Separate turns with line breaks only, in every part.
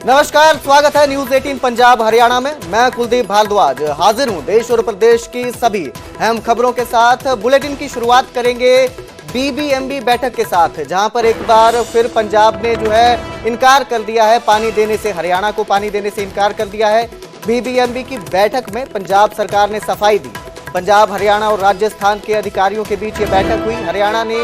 नमस्कार, स्वागत है न्यूज 18 पंजाब हरियाणा में। मैं कुलदीप भारद्वाज हाजिर हूं देश और प्रदेश की सभी अहम खबरों के साथ। बुलेटिन की शुरुआत करेंगे बीबीएमबी बैठक के साथ, जहां पर एक बार फिर पंजाब ने जो है इनकार कर दिया है पानी देने से, हरियाणा को पानी देने से इनकार कर दिया है। बीबीएमबी की बैठक में पंजाब सरकार ने सफाई दी। पंजाब, हरियाणा और राजस्थान के अधिकारियों के बीच ये बैठक हुई। हरियाणा ने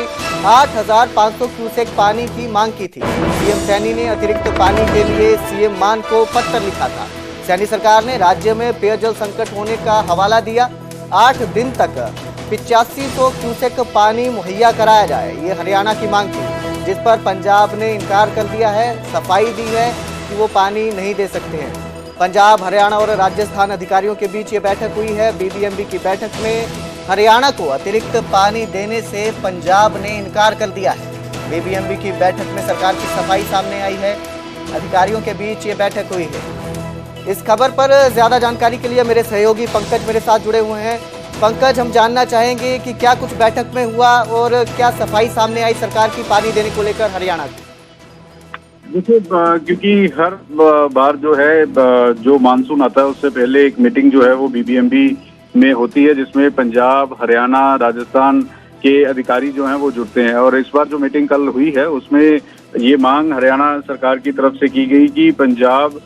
8,500 क्यूसेक पानी की मांग की थी। सीएम सैनी ने अतिरिक्त पानी के लिए सीएम मान को पत्र लिखा था। सैनी सरकार ने राज्य में पेयजल संकट होने का हवाला दिया। 8 दिन तक 8500 क्यूसेक पानी मुहैया कराया जाए, ये हरियाणा की मांग थी, जिस पर पंजाब ने इनकार कर दिया है। सफाई दी है कि वो पानी नहीं दे सकते हैं। पंजाब, हरियाणा और राजस्थान अधिकारियों के बीच ये बैठक हुई है। बीबीएमबी की बैठक में हरियाणा को अतिरिक्त पानी देने से पंजाब ने इनकार कर दिया है। बीबीएमबी की बैठक में सरकार की सफाई सामने आई है। अधिकारियों के बीच ये बैठक हुई है। इस खबर पर ज्यादा जानकारी के लिए मेरे सहयोगी पंकज मेरे साथ जुड़े हुए हैं। पंकज, हम जानना चाहेंगे कि क्या कुछ बैठक में हुआ और क्या सफाई सामने आई सरकार की पानी देने को लेकर हरियाणा की?
देखिए, क्योंकि हर बार जो है जो मानसून आता है उससे पहले एक मीटिंग जो है वो बीबीएमबी में होती है, जिसमें पंजाब, हरियाणा, राजस्थान के अधिकारी जो हैं वो जुड़ते हैं। और इस बार जो मीटिंग कल हुई है उसमें ये मांग हरियाणा सरकार की तरफ से की गई कि पंजाब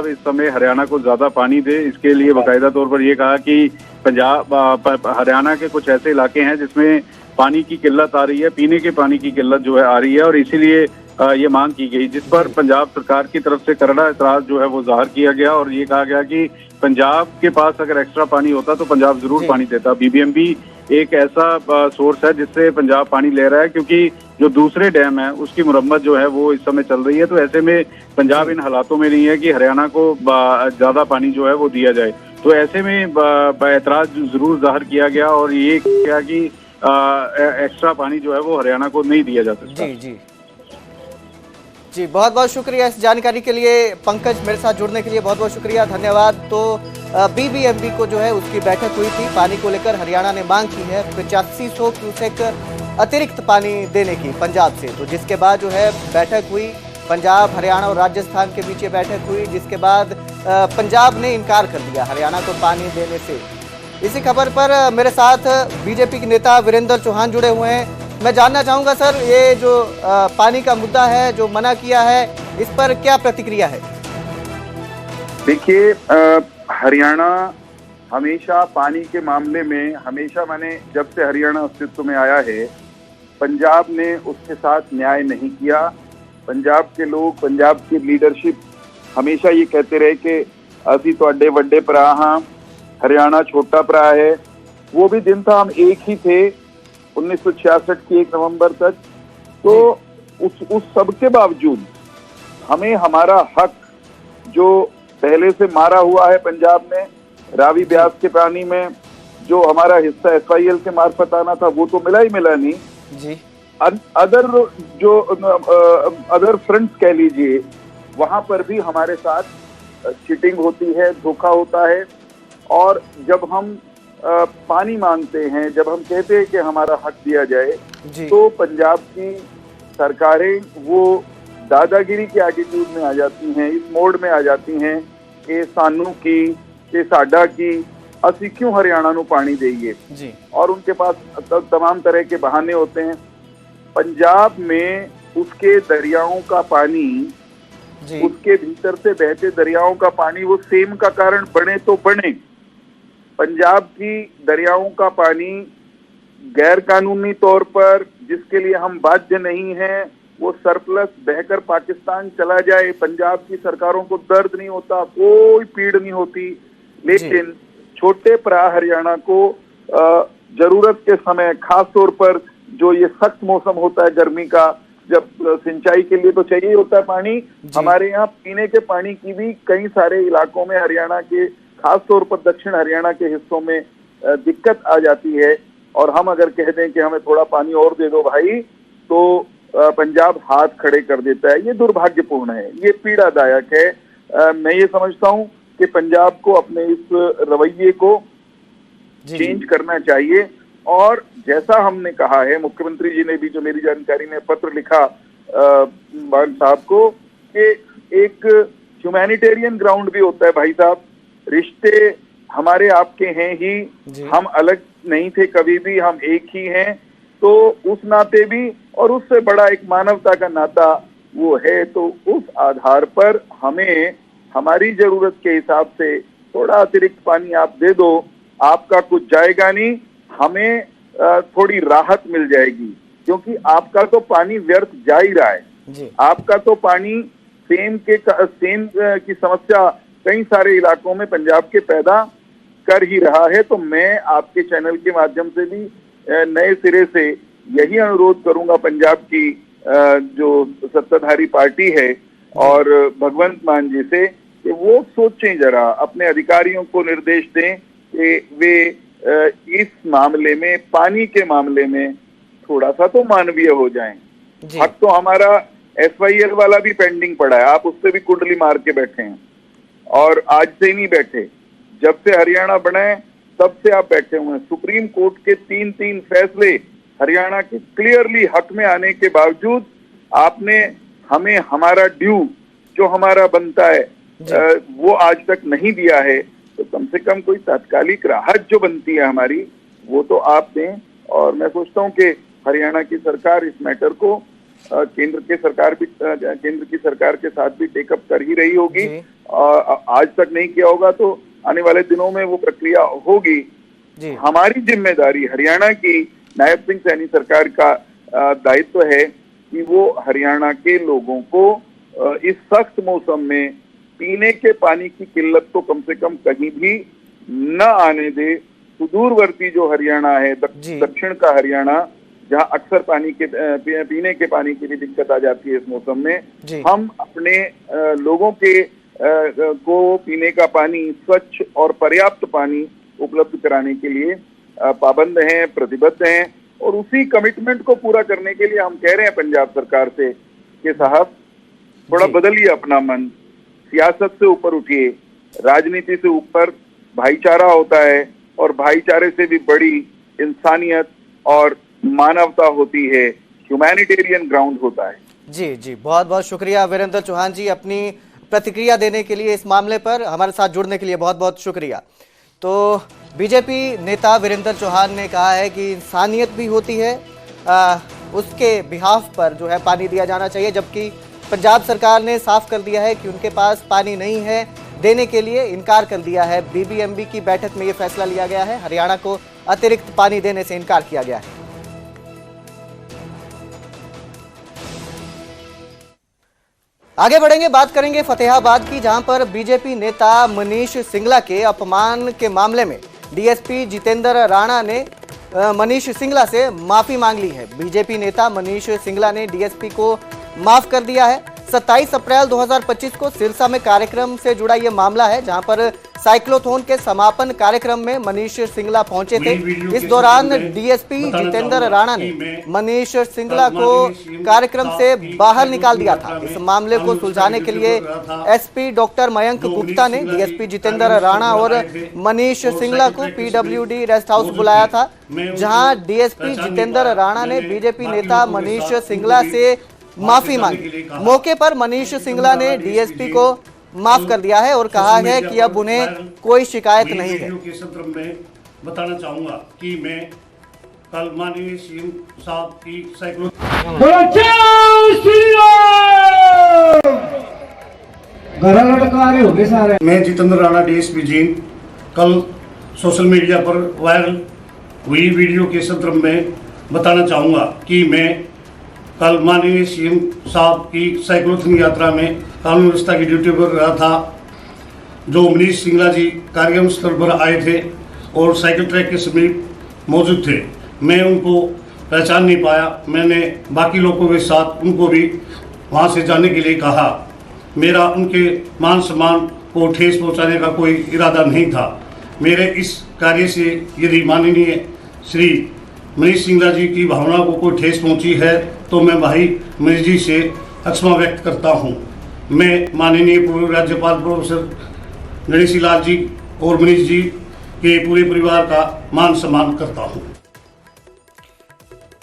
इस समय हरियाणा को ज्यादा पानी दे। इसके लिए बाकायदा तौर पर ये कहा कि हरियाणा के कुछ ऐसे इलाके हैं जिसमें पानी की किल्लत आ रही है, पीने के पानी की किल्लत जो है आ रही है, और इसीलिए ये मांग की गई, जिस पर पंजाब सरकार की तरफ से करड़ा एतराज जो है वो जाहिर किया गया। और ये कहा गया कि पंजाब के पास अगर एक्स्ट्रा पानी होता तो पंजाब जरूर पानी देता। बीबीएमबी एक ऐसा सोर्स है जिससे पंजाब पानी ले रहा है, क्योंकि जो दूसरे डैम है उसकी मुरम्मत जो है वो इस समय चल रही है। तो ऐसे में पंजाब इन हालातों में नहीं है कि हरियाणा को ज्यादा पानी जो है वो दिया जाए। तो ऐसे में एतराज जरूर जाहिर किया गया और ये किया कि एक्स्ट्रा पानी जो है वो हरियाणा को नहीं दिया जा सकता।
जी, बहुत बहुत शुक्रिया इस जानकारी के लिए पंकज, मेरे साथ जुड़ने के लिए बहुत बहुत शुक्रिया, धन्यवाद। तो बीबीएमबी को जो है उसकी बैठक हुई थी। पानी को लेकर हरियाणा ने मांग की है 8500 क्यूसेक अतिरिक्त पानी देने की पंजाब से। तो जिसके बाद जो है बैठक हुई, पंजाब, हरियाणा और राजस्थान के बीच ये बैठक हुई, जिसके बाद पंजाब ने इनकार कर दिया हरियाणा को पानी देने से। इसी खबर पर मेरे साथ बीजेपी के नेता वीरेंद्र चौहान जुड़े हुए हैं। मैं जानना चाहूंगा सर, ये जो पानी का मुद्दा है जो मना किया है, इस पर क्या प्रतिक्रिया है?
देखिए, हरियाणा हमेशा पानी के मामले में मैंने जब से हरियाणा अस्तित्व में आया है, पंजाब ने उसके साथ न्याय नहीं किया। पंजाब के लोग, पंजाब की लीडरशिप हमेशा ये कहते रहे कि असी तुहाडे वड्डे भरा हाँ, हरियाणा छोटा भरा है। वो भी दिन था हम एक ही थे 1966 की 1 नवंबर तक। तो उस सब के बावजूद हमें हमारा हक जो पहले से मारा हुआ है पंजाब में, रावी ब्यास के पानी में जो हमारा हिस्सा एसवाईएल के मार्फत आना था, वो तो मिला ही मिला नहीं जी। अदर फ्रंट्स कह लीजिए, वहां पर भी हमारे साथ चीटिंग होती है, धोखा होता है। और जब हम पानी मांगते हैं, जब हम कहते हैं कि हमारा हक दिया जाए, तो पंजाब की सरकारें वो दादागिरी के एटीट्यूड में आ जाती हैं, इस मोड में आ जाती हैं कि सानू की, कि साडा की, असी क्यों हरियाणा नू पानी देइए। और उनके पास तमाम तरह के बहाने होते हैं। पंजाब में उसके दरियाओं का पानी, उसके भीतर से बहते दरियाओं का पानी, वो सेम का कारण बने तो बने। पंजाब की दरियाओं का पानी गैर कानूनी तौर पर, जिसके लिए हम बाध्य नहीं हैं, वो सरप्लस बहकर पाकिस्तान चला जाए, पंजाब की सरकारों को दर्द नहीं होता, कोई पीड़ नहीं होती। लेकिन छोटे भरा हरियाणा को जरूरत के समय, खास तौर पर जो ये सख्त मौसम होता है गर्मी का, जब सिंचाई के लिए तो चाहिए होता है पानी, हमारे यहाँ पीने के पानी की भी कई सारे इलाकों में, हरियाणा के खास तौर पर दक्षिण हरियाणा के हिस्सों में दिक्कत आ जाती है। और हम अगर कह दें कि हमें थोड़ा पानी और दे दो भाई, तो पंजाब हाथ खड़े कर देता है। ये दुर्भाग्यपूर्ण है, ये पीड़ादायक है। मैं ये समझता हूँ कि पंजाब को अपने इस रवैये को चेंज करना चाहिए। और जैसा हमने कहा है, मुख्यमंत्री जी ने भी, जो मेरी जानकारी में, पत्र लिखा मान साहब को ये एक ह्यूमैनिटेरियन ग्राउंड भी होता है भाई साहब। रिश्ते हमारे आपके हैं ही, हम अलग नहीं थे कभी भी, हम एक ही हैं। तो उस नाते भी और उससे बड़ा एक मानवता का नाता वो है। तो उस आधार पर हमें हमारी जरूरत के हिसाब से थोड़ा अतिरिक्त पानी आप दे दो, आपका कुछ जाएगा नहीं, हमें थोड़ी राहत मिल जाएगी। क्योंकि आपका तो पानी व्यर्थ जा ही रहा है जी। आपका तो पानी सेम की समस्या कई सारे इलाकों में पंजाब के पैदा कर ही रहा है। तो मैं आपके चैनल के माध्यम से भी नए सिरे से यही अनुरोध करूंगा पंजाब की जो सत्ताधारी पार्टी है और भगवंत मान जी से कि वो सोचें, जरा अपने अधिकारियों को निर्देश दें कि वे इस मामले में, पानी के मामले में थोड़ा सा तो मानवीय हो जाएं। हक तो हमारा SYL वाला भी पेंडिंग पड़ा है, आप उससे भी कुंडली मार के बैठे हैं और आज से नहीं बैठे, जब से हरियाणा बना है तब से आप बैठे हुए हैं। सुप्रीम कोर्ट के 3 फैसले हरियाणा के क्लियरली हक में आने के बावजूद आपने हमें हमारा ड्यू जो हमारा बनता है वो आज तक नहीं दिया है। तो कम से कम कोई तात्कालिक राहत जो बनती है हमारी वो तो आप दें। और मैं सोचता हूं कि हरियाणा की सरकार इस मैटर को केंद्र की सरकार के साथ भी टेकअप कर ही रही होगी। आज तक नहीं किया होगा तो आने वाले दिनों में वो प्रक्रिया होगी जी। हमारी जिम्मेदारी, हरियाणा की नायब सिंह सैनी सरकार का दायित्व है कि वो हरियाणा के लोगों को इस सख्त मौसम में पीने के पानी की किल्लत तो कम से कम कहीं भी न आने दे। सुदूरवर्ती जो हरियाणा है, दक्षिण का हरियाणा, जहां अक्सर पानी के पीने के पानी की भी दिक्कत आ जाती है इस मौसम में, हम अपने लोगों के को पीने का पानी, स्वच्छ और पर्याप्त पानी उपलब्ध कराने के लिए पाबंद हैं, प्रतिबद्ध हैं। और उसी कमिटमेंट को पूरा करने के लिए हम कह रहे हैं पंजाब सरकार से कि साहब थोड़ा बदलिए अपना मन, सियासत से ऊपर उठिए, राजनीति से ऊपर भाईचारा होता है और भाईचारे से भी बड़ी इंसानियत और मानवता होती है, ह्यूमैनिटेरियन ग्राउंड होता है।
जी जी, बहुत बहुत शुक्रिया वीरेंद्र चौहान जी, अपनी प्रतिक्रिया देने के लिए, इस मामले पर हमारे साथ जुड़ने के लिए बहुत बहुत शुक्रिया। तो बीजेपी नेता वीरेंद्र चौहान ने कहा है कि इंसानियत भी होती है, उसके बिहाफ पर जो है पानी दिया जाना चाहिए, जबकि पंजाब सरकार ने साफ कर दिया है कि उनके पास पानी नहीं है, देने के लिए इनकार कर दिया है। BBMB की बैठक में ये फैसला लिया गया है, हरियाणा को अतिरिक्त पानी देने से इनकार किया गया है। आगे बढ़ेंगे, बात करेंगे फतेहाबाद की, जहां पर बीजेपी नेता मनीष सिंगला के अपमान के मामले में DSP जितेंद्र राणा ने मनीष सिंगला से माफी मांग ली है। बीजेपी नेता मनीष सिंगला ने DSP को माफ कर दिया है। 27 अप्रैल 2025 को सिरसा में कार्यक्रम से जुड़ा यह मामला है, जहां पर साइक्लोथॉन के समापन कार्यक्रम में मनीष सिंगला पहुंचे थे। इस दौरान DSP जितेंद्र राणा ने मनीष सिंगला को कार्यक्रम से बाहर निकाल दिया था। इस मामले को सुलझाने के लिए SP डॉक्टर मयंक गुप्ता ने DSP जितेंद्र राणा और मनीष सिंगला को PWD रेस्ट हाउस बुलाया था, जहां DSP जितेंद्र राणा ने बीजेपी नेता मनीष सिंगला से माफी मांगी। मौके पर मनीष सिंगला ने DSP को माफ कर दिया है और कहा है कि अब उन्हें कोई शिकायत नहीं है।
के सत्र में बताना चाहूंगा कि मैं कल माननीय CM साहब की साइक्लोथॉन, मैं जितेंद्र राणा DSP जींद कल सोशल मीडिया पर वायरल हुई वीडियो के संदर्भ में बताना चाहूंगा कि मैं कल माननीय CM साहब की साइक्लोथॉन यात्रा में कानून व्यवस्था की ड्यूटी पर रहा था। जो मनीष सिंगला जी कार्यक्रम स्थल पर आए थे और साइकिल ट्रैक के समीप मौजूद थे, मैं उनको पहचान नहीं पाया। मैंने बाकी लोगों के साथ उनको भी वहां से जाने के लिए कहा। मेरा उनके मान सम्मान को ठेस पहुंचाने का कोई इरादा नहीं था। मेरे इस कार्य से यदि माननीय श्री मनीष सिंगला जी की भावना को कोई ठेस पहुंची है तो मैं भाई मनीष जी से क्षमा व्यक्त करता हूं। मैं माननीय पूर्व राज्यपाल प्रोफेसर गणेशी लाल जी और मनीष जी के पूरे परिवार का मान सम्मान करता हूं।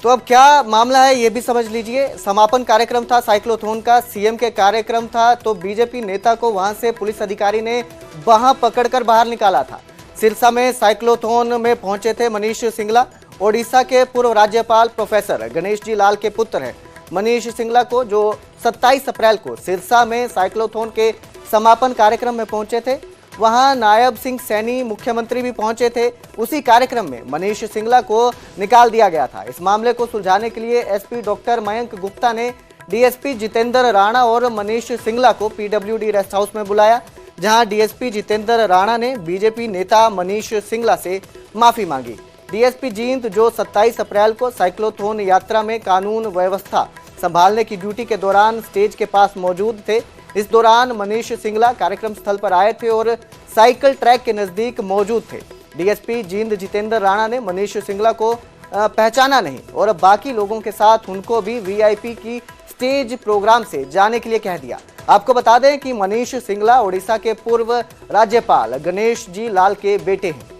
तो अब क्या मामला है ये भी समझ लीजिए। समापन कार्यक्रम था साइक्लोथॉन का, सीएम के कार्यक्रम था, तो बीजेपी नेता को वहां से पुलिस अधिकारी ने बाहां पकड़कर बाहर निकाला था। सिरसा में साइक्लोथॉन में पहुंचे थे मनीष सिंगला। ओडिशा के पूर्व राज्यपाल प्रोफेसर गणेश जी लाल के पुत्र हैं मनीष सिंगला को, जो 27 अप्रैल को सिरसा में साइक्लोथॉन के समापन कार्यक्रम में पहुंचे थे। वहां नायब सिंह सैनी मुख्यमंत्री भी पहुंचे थे। उसी कार्यक्रम में मनीष सिंगला को निकाल दिया गया था। इस मामले को सुलझाने के लिए एसपी डॉक्टर मयंक गुप्ता ने डीएसपी जितेंद्र राणा और मनीष सिंगला को पीडब्ल्यूडी रेस्ट हाउस में बुलाया, जहां डीएसपी जितेंद्र राणा ने बीजेपी नेता मनीष सिंगला से माफी मांगी। डीएसपी जींद, जो 27 अप्रैल को साइक्लोथॉन यात्रा में कानून व्यवस्था संभालने की ड्यूटी के दौरान स्टेज के पास मौजूद थे, इस दौरान मनीष सिंगला कार्यक्रम स्थल पर आए थे और साइकिल ट्रैक के नजदीक मौजूद थे। डीएसपी जींद जितेंद्र राणा ने मनीष सिंगला को पहचाना नहीं और बाकी लोगों के साथ उनको भी वीआईपी की स्टेज प्रोग्राम से जाने के लिए कह दिया। आपको बता दें कि मनीष सिंगला ओडिशा के पूर्व राज्यपाल गणेश जी लाल के बेटे हैं।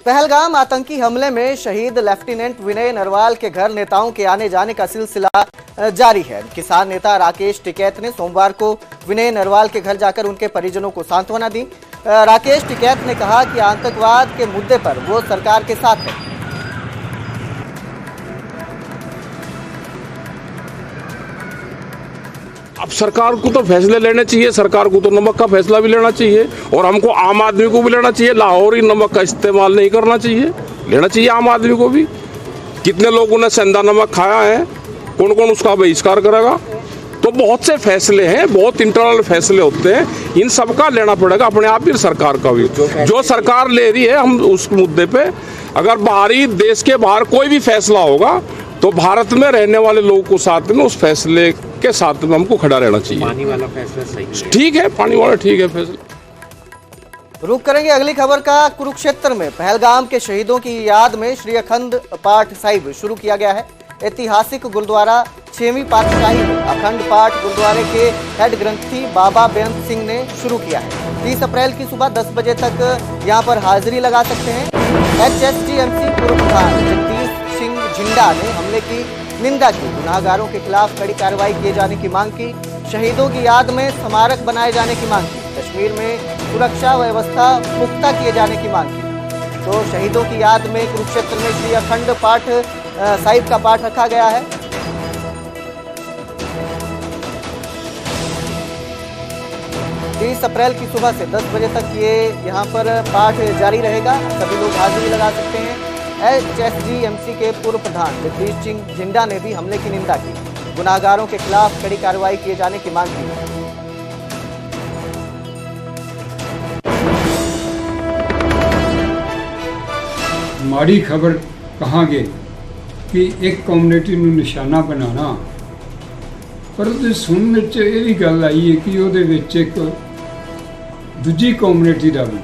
पहलगाम आतंकी हमले में शहीद लेफ्टिनेंट विनय नरवाल के घर नेताओं के आने जाने का सिलसिला जारी है। किसान नेता राकेश टिकैत ने सोमवार को विनय नरवाल के घर जाकर उनके परिजनों को सांत्वना दी। राकेश टिकैत ने कहा कि आतंकवाद के मुद्दे पर वो सरकार के साथ है।
अब सरकार को तो फैसले लेने चाहिए, सरकार को तो नमक का फैसला भी लेना चाहिए और हमको आम आदमी को भी लेना चाहिए। लाहौरी नमक का इस्तेमाल नहीं करना चाहिए, लेना चाहिए आम आदमी को भी। कितने लोगों ने सेंधा नमक खाया है, कौन कौन उसका बहिष्कार करेगा? तो बहुत से फैसले हैं, बहुत इंटरनल फैसले होते हैं, इन सब का लेना पड़ेगा अपने आप ही, सरकार का भी। जो सरकार ले रही है, हम उस मुद्दे पे अगर बाहरी देश के बाहर कोई भी फैसला होगा तो भारत में रहने वाले लोगों को साथ में उस फैसले के साथ में हमको खड़ा रहना चाहिए।
पानी वाला फैसला सही है,
ठीक है, पानी वाला ठीक है फैसला।
रुक करेंगे अगली खबर का। कुरुक्षेत्र में पहलगाम के शहीदों की याद में श्री अखंड पाठ साहिब शुरू किया गया है। ऐतिहासिक गुरुद्वारा 6वीं पातशाही में अखंड पाठ गुरुद्वारे के हेड ग्रंथी बाबा बेअंत सिंह ने शुरू किया है। 30 अप्रैल की सुबह 10 बजे तक यहां पर हाजिरी लगा सकते हैं। HSGMC पूर्व प्रधान जगदीश सिंह झिंडा ने हमले की निंदा की, गुनाहगारों के खिलाफ कड़ी कार्रवाई किए जाने की मांग की, शहीदों की याद में स्मारक बनाए जाने की मांग की, कश्मीर में सुरक्षा व्यवस्था पुख्ता किए जाने की मांग की। तो शहीदों की याद में कुरुक्षेत्र में श्री अखंड पाठ साहिब का पाठ रखा गया है। तीस अप्रैल की सुबह से 10 बजे तक ये यहाँ पर पाठ जारी रहेगा। सभी लोग हाजिरी लगा सकते हैं। HSGMC के पूर्व प्रधान जगदीश सिंह झिंडा ने भी हमले की निंदा की, गुनाहगारों के खिलाफ कड़ी कार्रवाई किए जाने की मांग की।
माड़ी खबर कहांगे कि एक कम्युनिटी ਨੂੰ ਨਿਸ਼ਾਨਾ ਬਣਾਉਣਾ, ਪਰ ਉਹਦੇ ਸੁਣਨ ਵਿੱਚ ਇਹ ਵੀ ਗੱਲ ਆਈ ਹੈ ਕਿ ਉਹਦੇ ਵਿੱਚ ਇੱਕ ਦੂਜੀ ਕਮਿਊਨਿਟੀ ਦਾ ਵੀ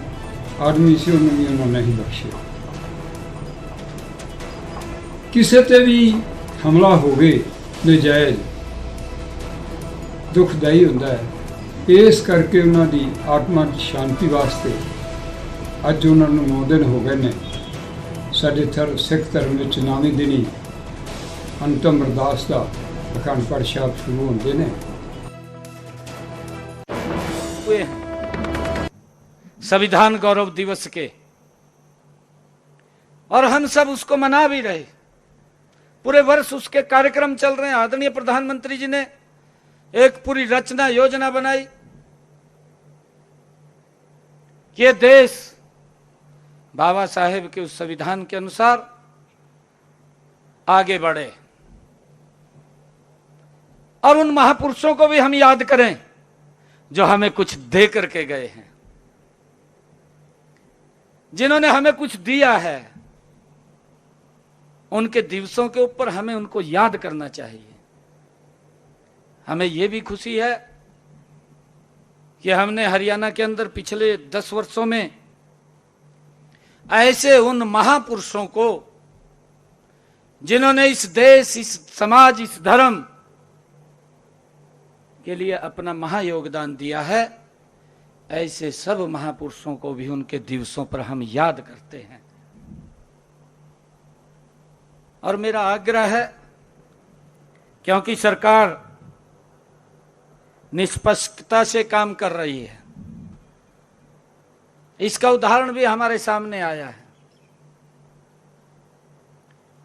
ਆਦਮੀ ਸੀ, ਉਹਨੂੰ ਵੀ ਉਹਨਾਂ ਨਹੀਂ ਬਖਸ਼ਿਆ। ਕਿਸੇ ਤੇ ਵੀ ਹਮਲਾ ਹੋਵੇ ਨਜਾਇਜ਼ ਦੁਖਦਾਈ ਹੁੰਦਾ ਹੈ। ਇਸ ਕਰਕੇ ਉਹਨਾਂ ਦੀ ਆਤਮਾ ਦੀ ਸ਼ਾਂਤੀ ਵਾਸਤੇ ਅੱਜ ਉਹਨਾਂ ਨੂੰ 9 ਦਿਨ ਹੋ ਗਏ ਨੇ। ਸਾਡੇ ਸਿੱਖ ਧਰਮ ਵਿੱਚ 9ਵੇਂ ਦਿਨ ਹੀ ਅੰਤਮ ਅਰਦਾਸ ਦਾ अखंड पाठ साहिब शुरू होते हैं।
संविधान गौरव दिवस के, और हम सब उसको मना भी रहे, पूरे वर्ष उसके कार्यक्रम चल रहे हैं। आदरणीय प्रधानमंत्री जी ने एक पूरी रचना योजना बनाई कि ये देश बाबा साहेब के उस संविधान के अनुसार आगे बढ़े और उन महापुरुषों को भी हम याद करें जो हमें कुछ दे करके गए हैं, जिन्होंने हमें कुछ दिया है। उनके दिवसों के ऊपर हमें उनको याद करना चाहिए। हमें यह भी खुशी है कि हमने हरियाणा के अंदर पिछले 10 वर्षों में ऐसे उन महापुरुषों को, जिन्होंने इस देश, इस समाज, इस धर्म के लिए अपना महायोगदान दिया है, ऐसे सब महापुरुषों को भी उनके दिवसों पर हम याद करते हैं। और मेरा आग्रह है, क्योंकि सरकार निष्पक्षता से काम कर रही है, इसका उदाहरण भी हमारे सामने आया है।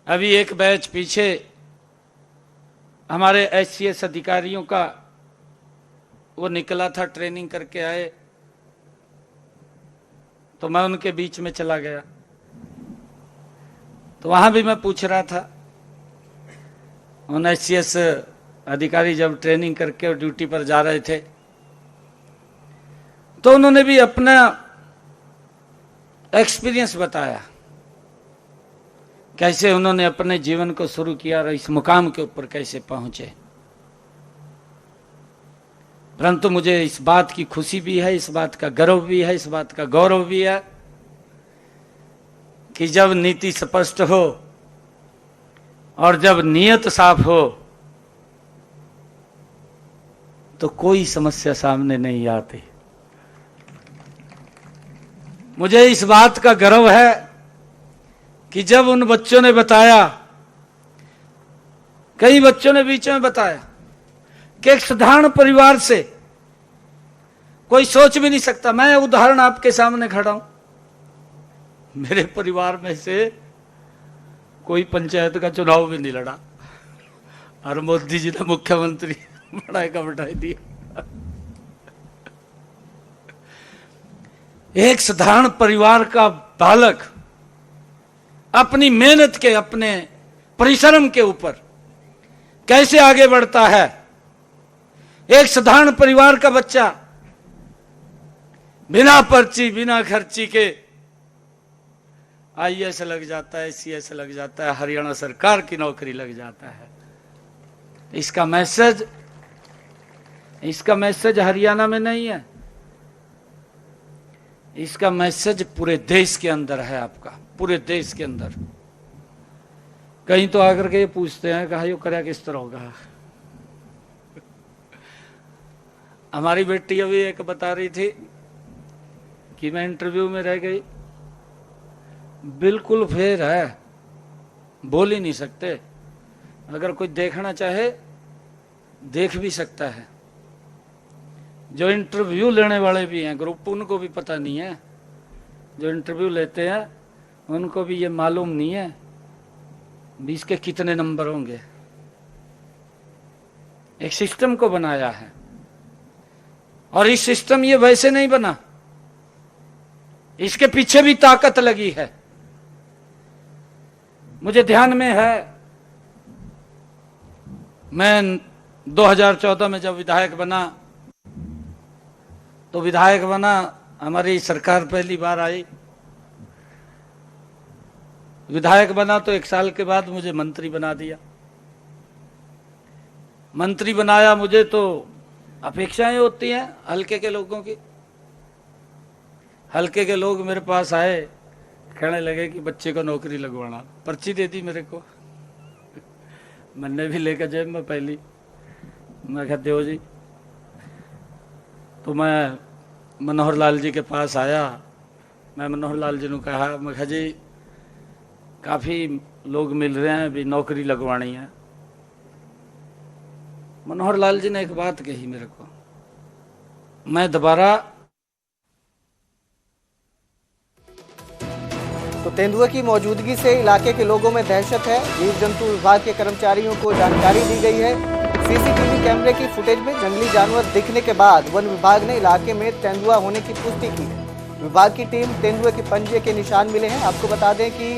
अभी एक बैच पीछे हमारे SCS अधिकारियों का वो निकला था, ट्रेनिंग करके आए, तो मैं उनके बीच में चला गया। तो वहां भी मैं पूछ रहा था, उन SCS अधिकारी जब ट्रेनिंग करके और ड्यूटी पर जा रहे थे, तो उन्होंने भी अपना एक्सपीरियंस बताया, कैसे उन्होंने अपने जीवन को शुरू किया और इस मुकाम के ऊपर कैसे पहुंचे। परंतु मुझे इस बात की खुशी भी है, इस बात का गर्व भी है, इस बात का गौरव भी है कि जब नीति स्पष्ट हो और जब नियत साफ हो तो कोई समस्या सामने नहीं आती। मुझे इस बात का गर्व है कि जब उन बच्चों ने बताया, कई बच्चों ने बीच में बताया कि एक साधारण परिवार से कोई सोच भी नहीं सकता। मैं उदाहरण आपके सामने खड़ा हूं, मेरे परिवार में से कोई पंचायत का चुनाव भी नहीं लड़ा और मोदी जी ने मुख्यमंत्री बनाए का बिठाई दिया। एक साधारण परिवार का बालक अपनी मेहनत के, अपने परिश्रम के ऊपर कैसे आगे बढ़ता है। एक साधारण परिवार का बच्चा बिना पर्ची, बिना खर्ची के IAS लग जाता है, CS लग जाता है, हरियाणा सरकार की नौकरी लग जाता है। इसका मैसेज हरियाणा में नहीं है, इसका मैसेज पूरे देश के अंदर है। आपका पूरे देश के अंदर कहीं तो आकर के ये पूछते हैं कहा यो कर्या किस तरह होगा। हमारी बेटी अभी एक बता रही थी कि मैं इंटरव्यू में रह गई, बिल्कुल फेर है, बोल ही नहीं सकते। अगर कोई देखना चाहे देख भी सकता है। जो इंटरव्यू लेने वाले भी हैं ग्रुप, उनको भी पता नहीं है। जो इंटरव्यू लेते हैं उनको भी ये मालूम नहीं है भी इसके कितने नंबर होंगे। एक सिस्टम को बनाया है और इस सिस्टम ये वैसे नहीं बना, इसके पीछे भी ताकत लगी है। मुझे ध्यान में है, मैं 2014 में जब विधायक बना, तो विधायक बना, हमारी सरकार पहली बार आई, विधायक बना तो 1 साल के बाद मुझे मंत्री बना दिया। मंत्री बनाया मुझे तो अपेक्षाएं होती हैं हल्के के लोगों की। हल्के के लोग मेरे पास आए, कहने लगे कि बच्चे को नौकरी लगवाना। पर्ची दे दी मेरे को, मैंने भी लेकर जेब में पहली, मैं कहते हो जी। तो मैं मनोहर लाल जी के पास आया, मैं मनोहर लाल जी ने कहा, मैं कहा जी काफ़ी लोग मिल रहे हैं, भी नौकरी लगवानी है। मनोहर लाल जी ने एक बात कही मेरे को, मैं दोबारा।
तो तेंदुए की मौजूदगी से इलाके के लोगों में दहशत है। जीव जंतु विभाग के कर्मचारियों को जानकारी दी गई है। CCTV कैमरे की फुटेज में जंगली जानवर दिखने के बाद वन विभाग ने इलाके में तेंदुआ होने की पुष्टि की है। विभाग की टीम तेंदुए के पंजे के निशान मिले हैं। आपको बता दें कि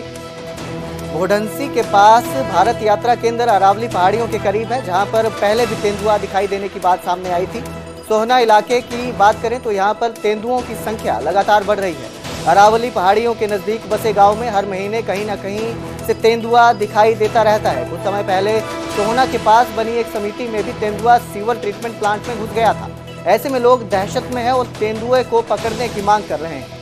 भोडंसी के पास भारत यात्रा केंद्र अरावली पहाड़ियों के करीब है, जहां पर पहले भी तेंदुआ दिखाई देने की बात सामने आई थी। सोहना इलाके की बात करें तो यहां पर तेंदुओं की संख्या लगातार बढ़ रही है। अरावली पहाड़ियों के नजदीक बसे गांव में हर महीने कहीं न कहीं से तेंदुआ दिखाई देता रहता है। कुछ समय पहले सोहना के पास बनी एक समिति में भी तेंदुआ सीवर ट्रीटमेंट प्लांट में घुस गया था। ऐसे में लोग दहशत में हैं और तेंदुए को पकड़ने की मांग कर रहे हैं।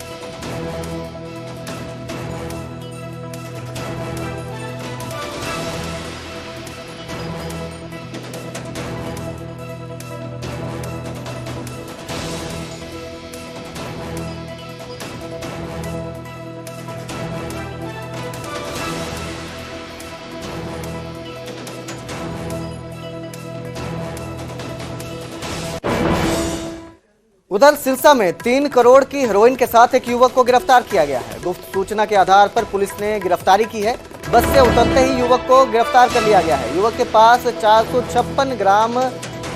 उधर सिरसा में 3 करोड़ की हेरोइन के साथ एक युवक को गिरफ्तार किया गया है। गुप्त सूचना के आधार पर पुलिस ने गिरफ्तारी की है। बस से उतरते ही युवक को गिरफ्तार कर लिया गया है। युवक के पास 456 ग्राम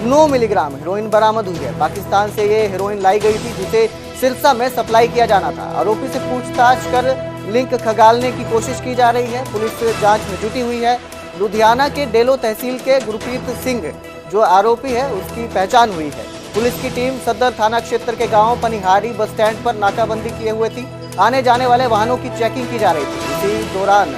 9 मिलीग्राम हेरोइन बरामद हुई है। पाकिस्तान से ये हेरोइन लाई गई थी, जिसे सिरसा में सप्लाई किया जाना था। आरोपी से पूछताछ कर लिंक खंगालने की कोशिश की जा रही है। पुलिस जांच में जुटी हुई है। लुधियाना के डेलो तहसील के गुरप्रीत सिंह जो आरोपी है, उसकी पहचान हुई है। पुलिस की टीम सदर थाना क्षेत्र के गांव पनिहारी बस स्टैंड पर नाकाबंदी किए हुए थी। आने जाने वाले वाहनों की चेकिंग की जा रही थी। इसी दौरान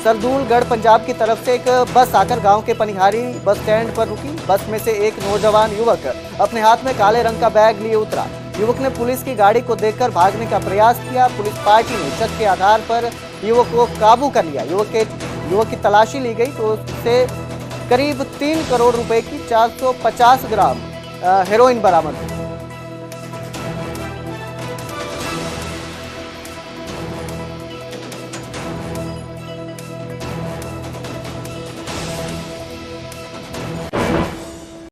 सरदूलगढ़ पंजाब की तरफ से एक बस आकर गांव के पनिहारी बस स्टैंड पर रुकी। बस में से एक नौजवान युवक अपने हाथ में काले रंग का बैग लिए उतरा। युवक ने पुलिस की गाड़ी को देखकर भागने का प्रयास किया। पुलिस पार्टी ने शक के आधार पर युवक को काबू कर लिया। युवक की तलाशी ली गई तो उससे करीब 3 करोड़ रुपए की 450 ग्राम हेरोइन बरामद हुई।